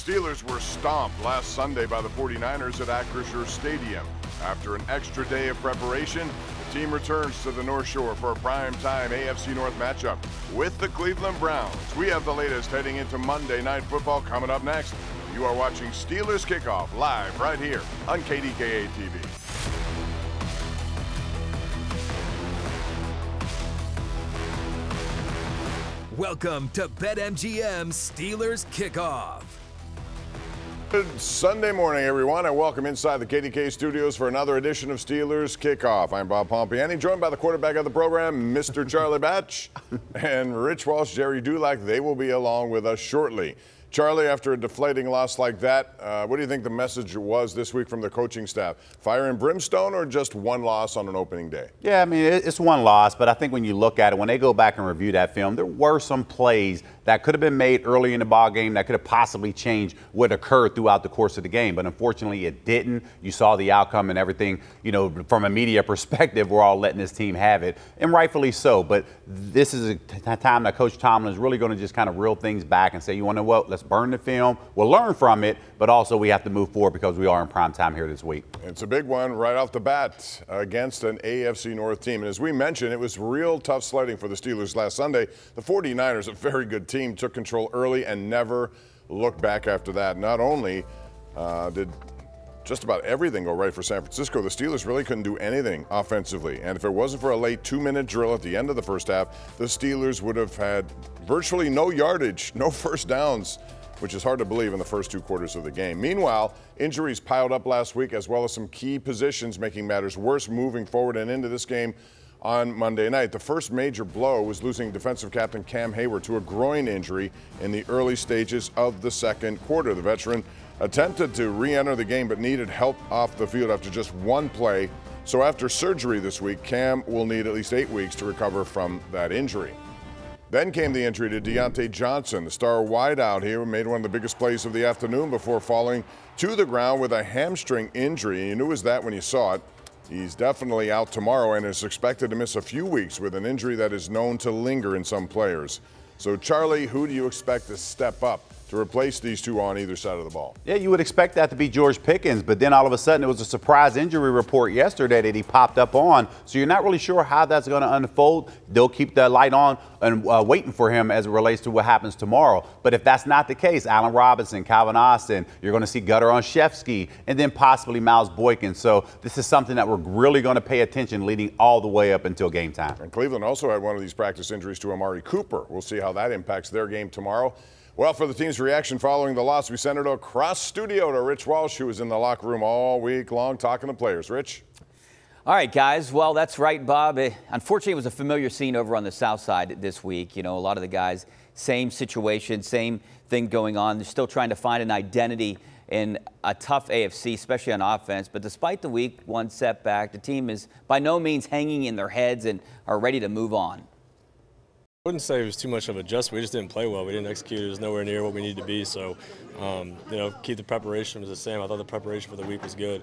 Steelers were stomped last Sunday by the 49ers at Acrisure Stadium. After an extra day of preparation, the team returns to the North Shore for a primetime AFC North matchup with the Cleveland Browns. We have the latest heading into Monday Night Football coming up next. You are watching Steelers Kickoff live right here on KDKA TV. Welcome to BetMGM Steelers Kickoff. Good Sunday morning, everyone, and welcome inside the KDKA studios for another edition of Steelers Kickoff. I'm Bob Pompeani, joined by the quarterback of the program, Mr. Charlie Batch, and Rich Walsh, Gerry Dulac. They will be along with us shortly. Charlie, after a deflating loss like that, what do you think the message was this week from the coaching staff? Fire and brimstone or just one loss on an opening day? Yeah, I mean, it's one loss, but I think when you look at it, when they go back and review that film, there were some plays that could have been made early in the ball game that could have possibly changed what occurred throughout the course of the game. But unfortunately, it didn't. You saw the outcome and everything, you know, from a media perspective, we're all letting this team have it, and rightfully so. But this is a time that Coach Tomlin is really going to just kind of reel things back and say, you want to know what, let's burn the film. We'll learn from it, but also we have to move forward because we are in prime time here this week. It's a big one right off the bat against an AFC North team. And as we mentioned, it was real tough sledding for the Steelers last Sunday. The 49ers, a very good team, took control early and never looked back after that. Not only did just about everything go right for San Francisco, the Steelers really couldn't do anything offensively. And if it wasn't for a late 2-minute drill at the end of the first half, the Steelers would have had virtually no yardage, no first downs, which is hard to believe in the first 2 quarters of the game. Meanwhile, injuries piled up last week, as well as some key positions, making matters worse moving forward and into this game on Monday night. The first major blow was losing defensive captain Cam Hayward to a groin injury in the early stages of the second quarter. The veteran attempted to re-enter the game but needed help off the field after just one play. So after surgery this week, Cam will need at least 8 weeks to recover from that injury. Then came the injury to Deontay Johnson, the star wideout here, who made one of the biggest plays of the afternoon before falling to the ground with a hamstring injury. You knew it was that when you saw it. He's definitely out tomorrow and is expected to miss a few weeks with an injury that is known to linger in some players. So, Charlie, who do you expect to step up to replace these two on either side of the ball? Yeah, you would expect that to be George Pickens, but then all of a sudden it was a surprise injury report yesterday that he popped up on. So you're not really sure how that's going to unfold. They'll keep the light on and waiting for him as it relates to what happens tomorrow. But if that's not the case, Allen Robinson, Calvin Austin, you're going to see Gunnar Olszewski, and then possibly Miles Boykin. So this is something that we're really going to pay attention leading all the way up until game time. And Cleveland also had one of these practice injuries to Amari Cooper. We'll see how that impacts their game tomorrow. Well, for the team's reaction following the loss, we sent it across studio to Rich Walsh, who was in the locker room all week long talking to players. Rich? All right, guys. Well, that's right, Bob. Unfortunately, it was a familiar scene over on the south side this week. You know, a lot of the guys, same situation, same thing going on. They're still trying to find an identity in a tough AFC, especially on offense. But despite the week 1 setback, the team is by no means hanging in their heads and are ready to move on. I wouldn't say it was too much of an adjustment. We just didn't play well. We didn't execute. It was nowhere near what we needed to be. So, you know, keep the preparation the same. I thought the preparation for the week was good.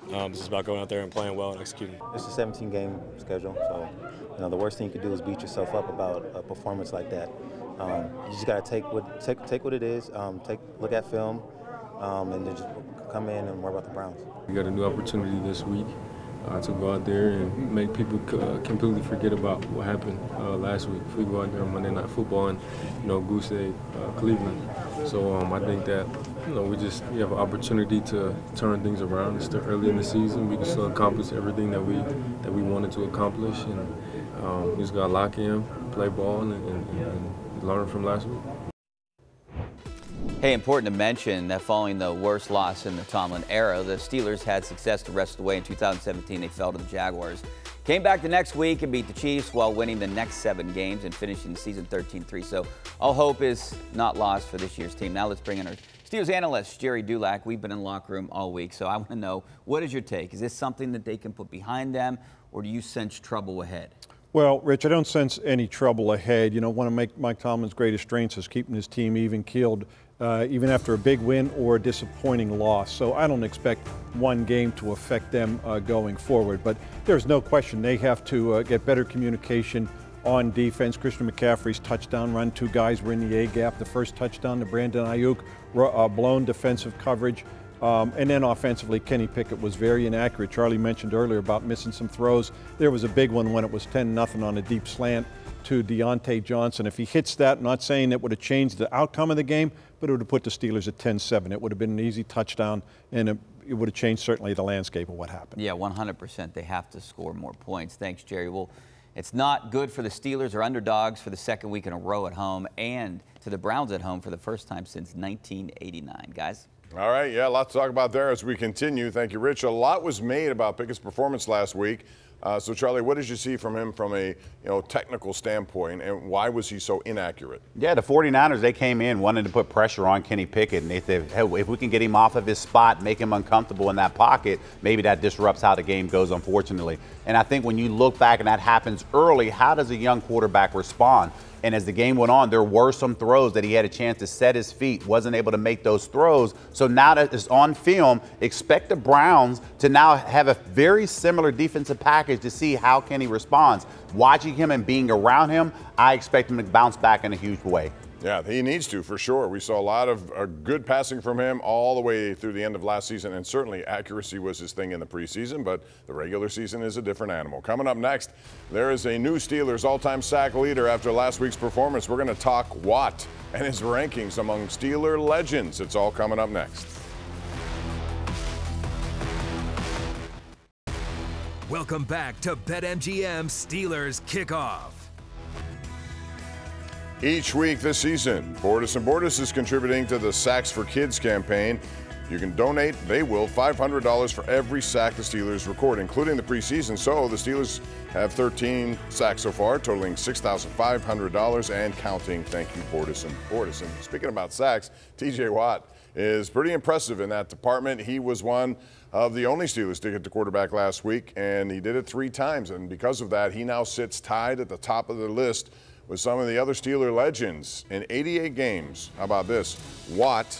It's just about going out there and playing well and executing. It's a 17-game schedule, so you know the worst thing you could do is beat yourself up about a performance like that. You just got to take what it is. Look at film, and then just come in and worry about the Browns. We got a new opportunity this week. To go out there and make people completely forget about what happened last week. If we go out there on Monday Night Football and, you know, goose egg Cleveland. So I think that, you know, we have an opportunity to turn things around. It's still early in the season. We can still accomplish everything that we wanted to accomplish, and we just got to lock in, play ball, and learn from last week. Hey, important to mention that following the worst loss in the Tomlin era, the Steelers had success the rest of the way. In 2017, they fell to the Jaguars. Came back the next week and beat the Chiefs while winning the next 7 games and finishing the season 13-3. So all hope is not lost for this year's team. Now let's bring in our Steelers analyst, Gerry Dulac. We've been in the locker room all week, so I want to know, what is your take? Is this something that they can put behind them, or do you sense trouble ahead? Well, Rich, I don't sense any trouble ahead. You know, one of Mike Tomlin's greatest strengths is keeping his team even-keeled, even after a big win or a disappointing loss. So I don't expect one game to affect them going forward. But there's no question they have to get better communication on defense. Christian McCaffrey's touchdown run, 2 guys were in the A-gap. The first touchdown to Brandon Ayuk, blown defensive coverage. And then offensively, Kenny Pickett was very inaccurate. Charlie mentioned earlier about missing some throws. There was a big one when it was 10-0 on a deep slant to Deontay Johnson. If he hits that, I'm not saying it would have changed the outcome of the game, but it would have put the Steelers at 10-7. It would have been an easy touchdown, and it would have changed certainly the landscape of what happened. Yeah, 100%. They have to score more points. Thanks, Jerry. Well, it's not good for the Steelers or underdogs for the second week in a row at home, and to the Browns at home for the first time since 1989. Guys? All right, yeah, a lot to talk about there as we continue. Thank you, Rich. A lot was made about Pickett's performance last week. So, Charlie, what did you see from him from a technical standpoint, and why was he so inaccurate? Yeah, the 49ers, they came in wanting to put pressure on Kenny Pickett, and they said, hey, if we can get him off of his spot, make him uncomfortable in that pocket, maybe that disrupts how the game goes, unfortunately. And I think when you look back and that happens early, how does a young quarterback respond? And as the game went on, there were some throws that he had a chance to set his feet, wasn't able to make those throws. So now that it's on film, expect the Browns to now have a very similar defensive package to see how Kenny responds. Watching him and being around him, I expect him to bounce back in a huge way. Yeah, he needs to, for sure. We saw a lot of good passing from him all the way through the end of last season, and certainly accuracy was his thing in the preseason, but the regular season is a different animal. Coming up next, there is a new Steelers all-time sack leader after last week's performance. We're going to talk Watt and his rankings among Steeler legends. It's all coming up next. Welcome back to BetMGM Steelers Kickoff. Each week this season, Bordas & Bordas is contributing to the Sacks for Kids campaign. You can donate, they will, $500 for every sack the Steelers record, including the preseason. So the Steelers have 13 sacks so far, totaling $6,500 and counting. Thank you, Bordas & Bordas. And speaking about sacks, TJ Watt is pretty impressive in that department. He was one of the only Steelers to get to quarterback last week, and he did it 3 times. And because of that, he now sits tied at the top of the list with some of the other Steeler legends in 88 games. How about this? Watt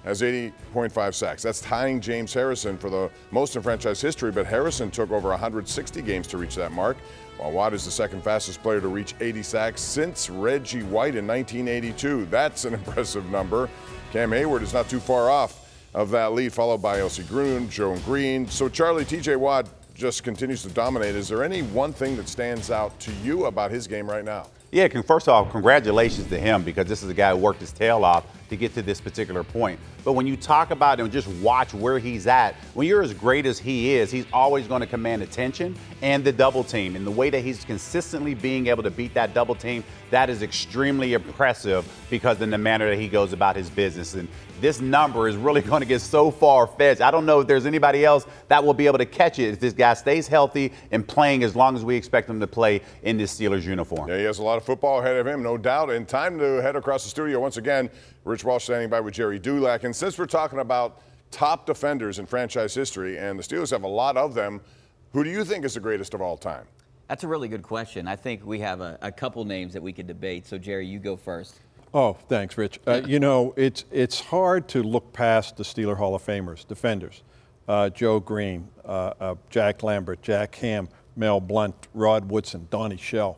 has 80.5 sacks. That's tying James Harrison for the most in franchise history, but Harrison took over 160 games to reach that mark, while Watt is the second fastest player to reach 80 sacks since Reggie White in 1982. That's an impressive number. Cam Hayward is not too far off of that lead, followed by Elsie Green, Joe Green. So, Charlie, TJ Watt just continues to dominate. Is there any one thing that stands out to you about his game right now? Yeah, first off, congratulations to him, because this is a guy who worked his tail off to get to this particular point. But when you talk about him, just watch where he's at. When you're as great as he is, he's always going to command attention and the double team. And the way that he's consistently being able to beat that double team, that is extremely impressive because in the manner that he goes about his business. And this number is really going to get so far-fetched. I don't know if there's anybody else that will be able to catch it if this guy stays healthy and playing as long as we expect him to play in this Steelers uniform. Yeah, he has a lot of football ahead of him, no doubt. And time to head across the studio once again. Rich Walsh standing by with Gerry Dulac. And since we're talking about top defenders in franchise history, and the Steelers have a lot of them, who do you think is the greatest of all time? That's a really good question. I think we have a couple names that we could debate. So, Jerry, you go first. Oh, thanks, Rich. You know, it's hard to look past the Steeler Hall of Famers, defenders. Joe Green, Jack Lambert, Jack Ham, Mel Blount, Rod Woodson, Donnie Shell.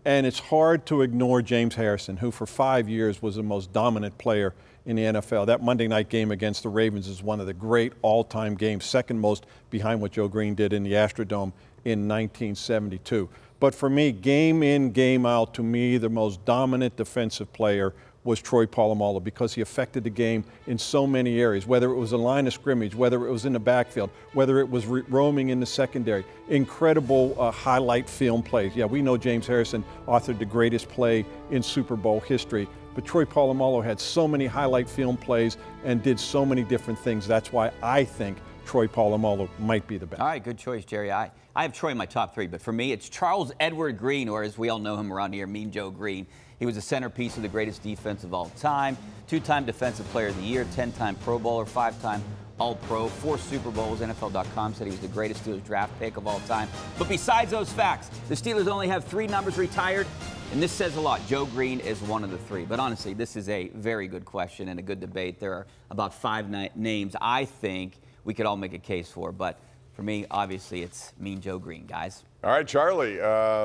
And it's hard to ignore James Harrison, who for 5 years was the most dominant player in the NFL. That Monday night game against the Ravens is one of the great all-time games, second most behind what Joe Green did in the Astrodome in 1972. But for me, game in, game out, to me, the most dominant defensive player was Troy Polamalu, because he affected the game in so many areas, whether it was a line of scrimmage, whether it was in the backfield, whether it was roaming in the secondary. Incredible highlight film plays. Yeah, we know James Harrison authored the greatest play in Super Bowl history, but Troy Polamalu had so many highlight film plays and did so many different things. That's why I think Troy Polamalu might be the best. All right, good choice, Jerry. I have Troy in my top 3, but for me, it's Charles Edward Green, or as we all know him around here, Mean Joe Green. He was a centerpiece of the greatest defense of all time, 2-time Defensive Player of the Year, 10-time Pro Bowler, 5-time All-Pro, 4 Super Bowls. NFL.com said he was the greatest Steelers draft pick of all time. But besides those facts, the Steelers only have 3 numbers retired, and this says a lot. Joe Green is one of the 3. But honestly, this is a very good question and a good debate. There are about 5 names I think we could all make a case for. But For me, obviously, it's Mean Joe Green, guys. All right, Charlie.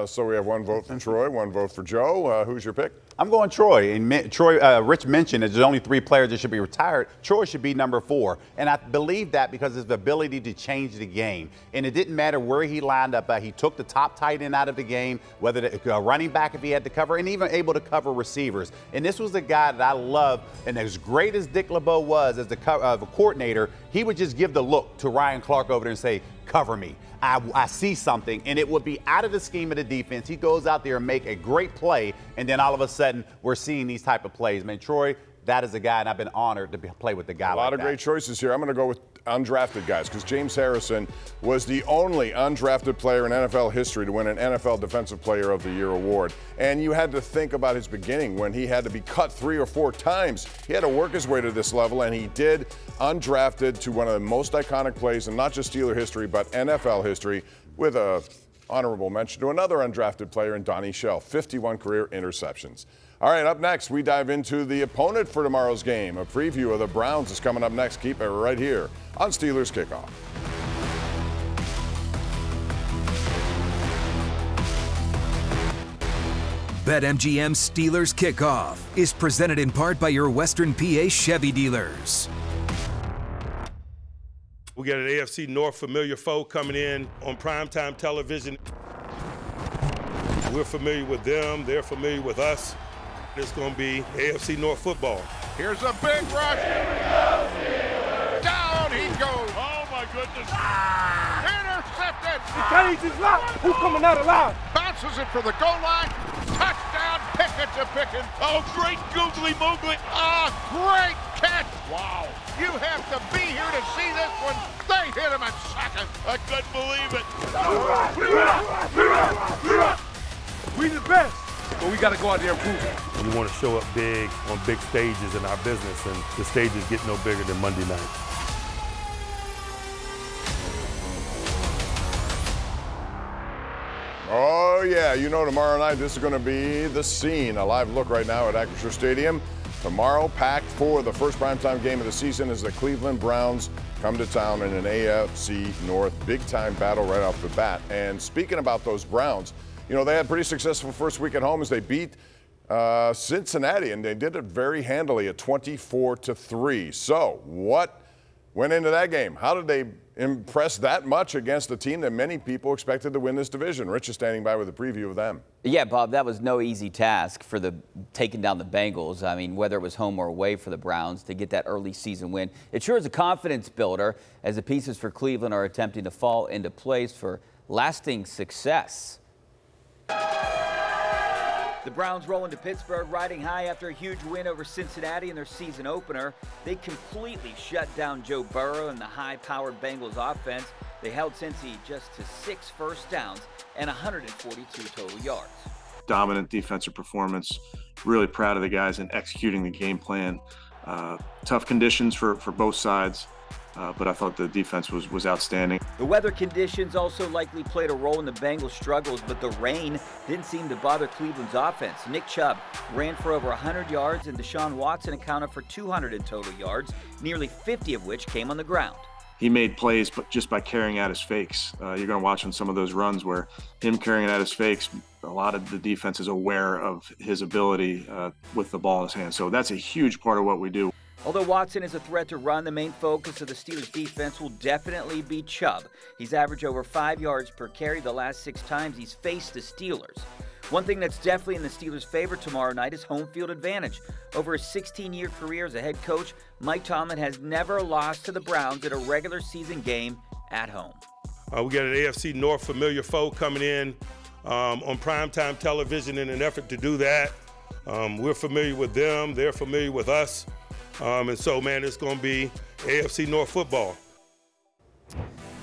So we have one vote for Troy, one vote for Joe. Who's your pick? I'm going Troy. And Troy, Rich mentioned there's only 3 players that should be retired. Troy should be number 4. And I believe that because of his ability to change the game. And it didn't matter where he lined up. He took the top tight end out of the game, whether the running back if he had to cover, and even able to cover receivers. And this was the guy that I love. And as great as Dick LeBeau was as the coordinator, he would just give the look to Ryan Clark over there and say, cover me. I see something, and it would be out of the scheme of the defense. He goes out there and make a great play, and then all of a sudden we're seeing these type of plays. Man, Troy, that is a guy, and I've been honored to play with the guy like that. A lot of great choices here. I'm going to go with undrafted guys because James Harrison was the only undrafted player in NFL history to win an NFL Defensive Player of the Year award. And you had to think about his beginning when he had to be cut 3 or 4 times. He had to work his way to this level, and he did, undrafted, to one of the most iconic plays in not just Steeler history but NFL history, with a honorable mention to another undrafted player in Donnie Shell, 51 career interceptions. All right, up next, we dive into the opponent for tomorrow's game. A preview of the Browns is coming up next. Keep it right here on Steelers Kickoff. BetMGM Steelers Kickoff is presented in part by your Western PA Chevy dealers. We got an AFC North familiar foe coming in on primetime television. We're familiar with them. They're familiar with us. It's going to be AFC North football. Here's a big rush. Down he goes. Oh, my goodness. Intercepted. He's locked. Who's coming out alive? Bounces it for the goal line. Touchdown, Pickett to Pickett. Oh, great googly moogly. Ah, great catch. Wow. You have to be here to see this one. They hit him at second. I couldn't believe it. We the best. But we got to go out there and prove it. We want to show up big on big stages in our business, and the stages get no bigger than Monday night. Oh, yeah, you know tomorrow night this is going to be the scene. A live look right now at Acrisure Stadium. Tomorrow, packed for the first primetime game of the season as the Cleveland Browns come to town in an AFC North big-time battle right off the bat. And speaking about those Browns, you know, they had a pretty successful first week at home as they beat Cincinnati, and they did it very handily at 24-3. So what went into that game? How did they impress that much against a team that many people expected to win this division? Rich is standing by with a preview of them. Yeah, Bob, that was no easy task for taking down the Bengals. I mean, whether it was home or away for the Browns to get that early season win. It sure is a confidence builder as the pieces for Cleveland are attempting to fall into place for lasting success. The Browns roll into Pittsburgh riding high after a huge win over Cincinnati in their season opener. They completely shut down Joe Burrow and the high-powered Bengals offense. They held Cincy just to 6 first downs and 142 total yards. Dominant defensive performance. Really proud of the guys in executing the game plan. Tough conditions for both sides. But I thought the defense was outstanding. The weather conditions also likely played a role in the Bengals' struggles, but the rain didn't seem to bother Cleveland's offense. Nick Chubb ran for over 100 yards, and Deshaun Watson accounted for 200 in total yards, nearly 50 of which came on the ground. He made plays but just by carrying out his fakes. You're going to watch on some of those runs where him carrying out his fakes, a lot of the defense is aware of his ability with the ball in his hand. So that's a huge part of what we do. Although Watson is a threat to run, the main focus of the Steelers' defense will definitely be Chubb. He's averaged over 5 yards per carry the last 6 times he's faced the Steelers. One thing that's definitely in the Steelers' favor tomorrow night is home field advantage. Over his 16-year career as a head coach, Mike Tomlin has never lost to the Browns at a regular season game at home. We got an AFC North familiar foe coming in on primetime television in an effort to do that. We're familiar with them. They're familiar with us. And so, man, it's going to be AFC North football.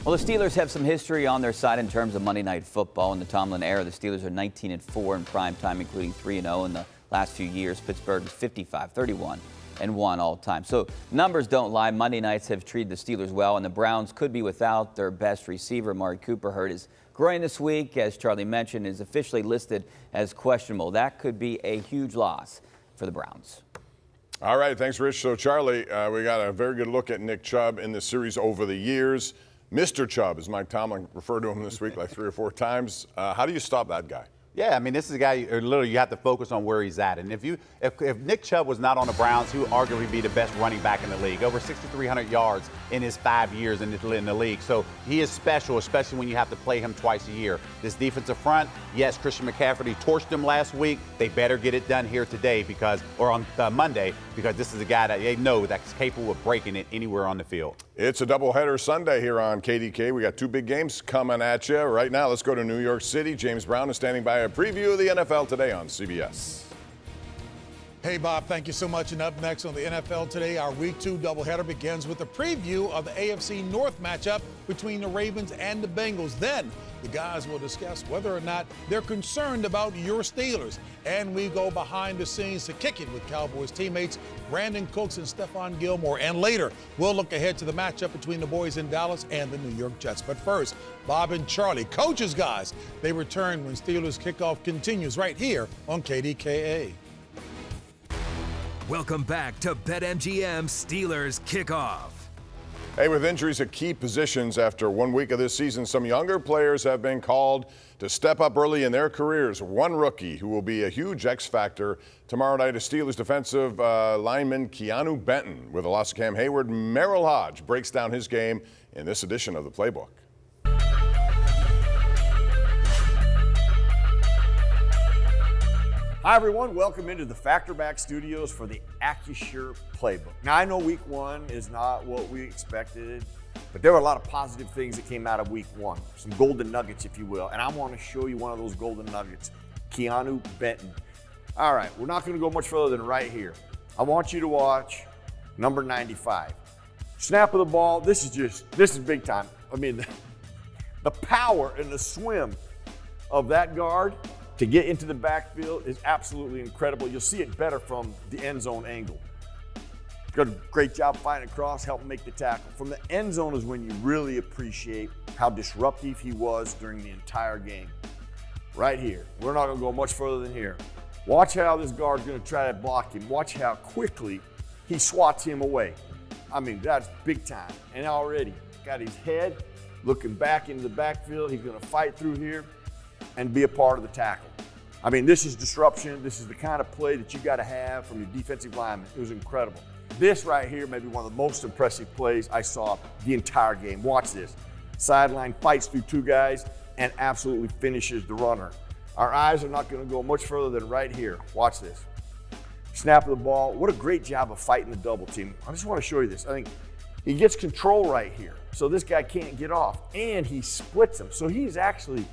Well, the Steelers have some history on their side in terms of Monday Night Football. In the Tomlin era, the Steelers are 19-4 in primetime, including 3-0 in the last few years. Pittsburgh is 55-31 and 1 all time. So numbers don't lie. Monday nights have treated the Steelers well, and the Browns could be without their best receiver. Amari Cooper hurt his groin this week, as Charlie mentioned, is officially listed as questionable. That could be a huge loss for the Browns. All right, thanks, Rich. So, Charlie, we got a very good look at Nick Chubb in the series over the years. Mr. Chubb, as Mike Tomlin referred to him this week like 3 or 4 times. How do you stop that guy? Yeah, I mean, this is a guy, literally, you have to focus on where he's at. And if Nick Chubb was not on the Browns, he would arguably be the best running back in the league. Over 6,300 yards in his 5 years in the league. So he is special, especially when you have to play him twice a year. This defensive front, yes, Christian McCaffrey torched them last week. They better get it done here today or on Monday, because this is a guy that they know that's capable of breaking it anywhere on the field. It's a doubleheader Sunday here on KDK. We got 2 big games coming at you right now. Let's go to New York City. James Brown is standing by. A preview of the NFL today on CBS. Hey, Bob, thank you so much. And up next on the NFL today, our Week 2 doubleheader begins with a preview of the AFC North matchup between the Ravens and the Bengals. Then the guys will discuss whether or not they're concerned about your Steelers. And we go behind the scenes to kick it with Cowboys teammates Brandon Cooks and Stephon Gilmore. And later, we'll look ahead to the matchup between the boys in Dallas and the New York Jets. But first, Bob and Charlie, coaches, guys, they return when Steelers Kickoff continues right here on KDKA. Welcome back to BetMGM Steelers Kickoff. Hey, with injuries at key positions after 1 week of this season, some younger players have been called to step up early in their careers. One rookie who will be a huge X factor tomorrow night is Steelers defensive lineman Keanu Benton. With the loss of Cam Hayward, Merrill Hodge breaks down his game in this edition of the Playbook. Hi everyone, welcome into the Factor Back Studios for the AccuSure Playbook. Now I know week 1 is not what we expected, but there were a lot of positive things that came out of week 1. Some golden nuggets, if you will, and I want to show you one of those golden nuggets, Keanu Benton. All right, we're not going to go much further than right here. I want you to watch number 95. Snap of the ball, this is big time. I mean, the power and the swim of that guard to get into the backfield is absolutely incredible. You'll see it better from the end zone angle. Got a great job fighting across, helping make the tackle. From the end zone is when you really appreciate how disruptive he was during the entire game. Right here. We're not going to go much further than here. Watch how this guard's going to try to block him. Watch how quickly he swats him away. I mean, that's big time. And already got his head looking back into the backfield. He's going to fight through here and be a part of the tackle. I mean, this is disruption. This is the kind of play that you got to have from your defensive lineman. It was incredible. This right here may be one of the most impressive plays I saw the entire game. Watch this. Sideline fights through 2 guys and absolutely finishes the runner. Our eyes are not going to go much further than right here. Watch this. Snap of the ball. What a great job of fighting the double team. I just want to show you this. I think he gets control right here. So this guy can't get off. And he splits him. So he's actually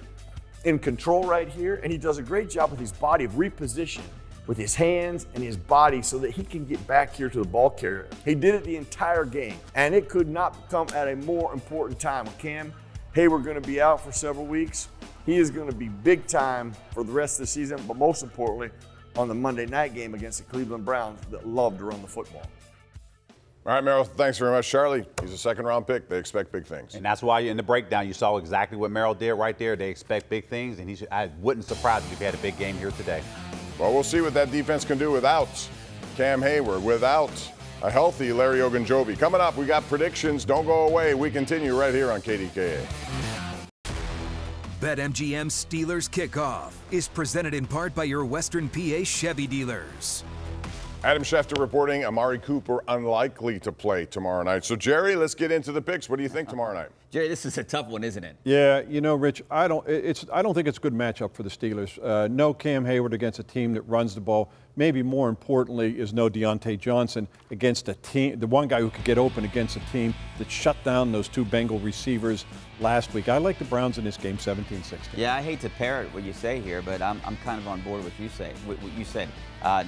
in control right here, and he does a great job with his body of reposition with his hands and his body so that he can get back here to the ball carrier. He did it the entire game, and it could not come at a more important time. With Cam Hayward going to be out for several weeks, he is going to be big time for the rest of the season, but most importantly, on the Monday night game against the Cleveland Browns that love to run the football. All right, Merrill, thanks very much. Charlie, he's a second-round pick. They expect big things. And that's why in the breakdown, you saw exactly what Merrill did right there. They expect big things, and I wouldn't surprise me if he had a big game here today. Well, we'll see what that defense can do without Cam Hayward, without a healthy Larry Ogunjobi. Coming up, we got predictions. Don't go away. We continue right here on KDKA. BetMGM Steelers Kickoff is presented in part by your Western PA Chevy dealers. Adam Schefter reporting Amari Cooper unlikely to play tomorrow night. So, Jerry, let's get into the picks. What do you think tomorrow night? Jerry, this is a tough one, isn't it? Yeah, you know, Rich, I don't think it's a good matchup for the Steelers. No Cam Hayward against a team that runs the ball. Maybe more importantly is no Deontay Johnson against a team, the one guy who could get open against a team that shut down those 2 Bengal receivers last week. I like the Browns in this game, 17-16. Yeah, I hate to parrot what you say here, but I'm kind of on board with what you said.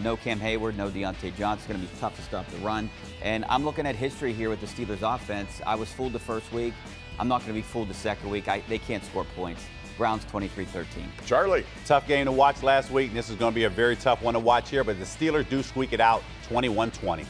No Cam Hayward, no Deontay Johnson. It's going to be tough to stop the run. And I'm looking at history here with the Steelers offense. I was fooled the first week. I'm not going to be fooled the second week. They can't score points. Browns 23-13. Charlie. Tough game to watch last week. This is going to be a very tough one to watch here, but the Steelers do squeak it out 21-20.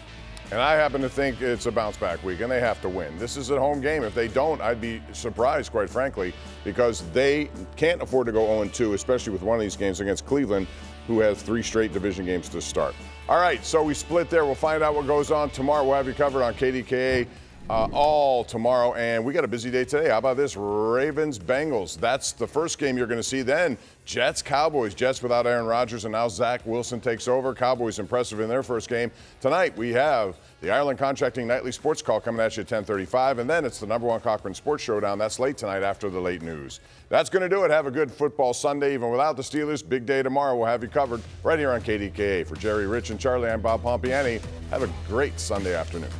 And I happen to think it's a bounce-back week, and they have to win. This is a home game. If they don't, I'd be surprised, quite frankly, because they can't afford to go 0-2, especially with one of these games against Cleveland, who has 3 straight division games to start. All right, so we split there. We'll find out what goes on tomorrow. We'll have you covered on KDKA all tomorrow, and we got a busy day today. How about this? Ravens-Bengals. That's the first game you're going to see. Then Jets-Cowboys. Jets without Aaron Rodgers, and now Zach Wilson takes over. Cowboys impressive in their first game. Tonight we have the Ireland Contracting Nightly Sports Call coming at you at 10:35, and then it's the #1 Cochran Sports Showdown. That's late tonight after the late news. That's going to do it. Have a good football Sunday. Even without the Steelers, big day tomorrow. We'll have you covered right here on KDKA. For Jerry, Rich, and Charlie, I'm Bob Pompeani. Have a great Sunday afternoon.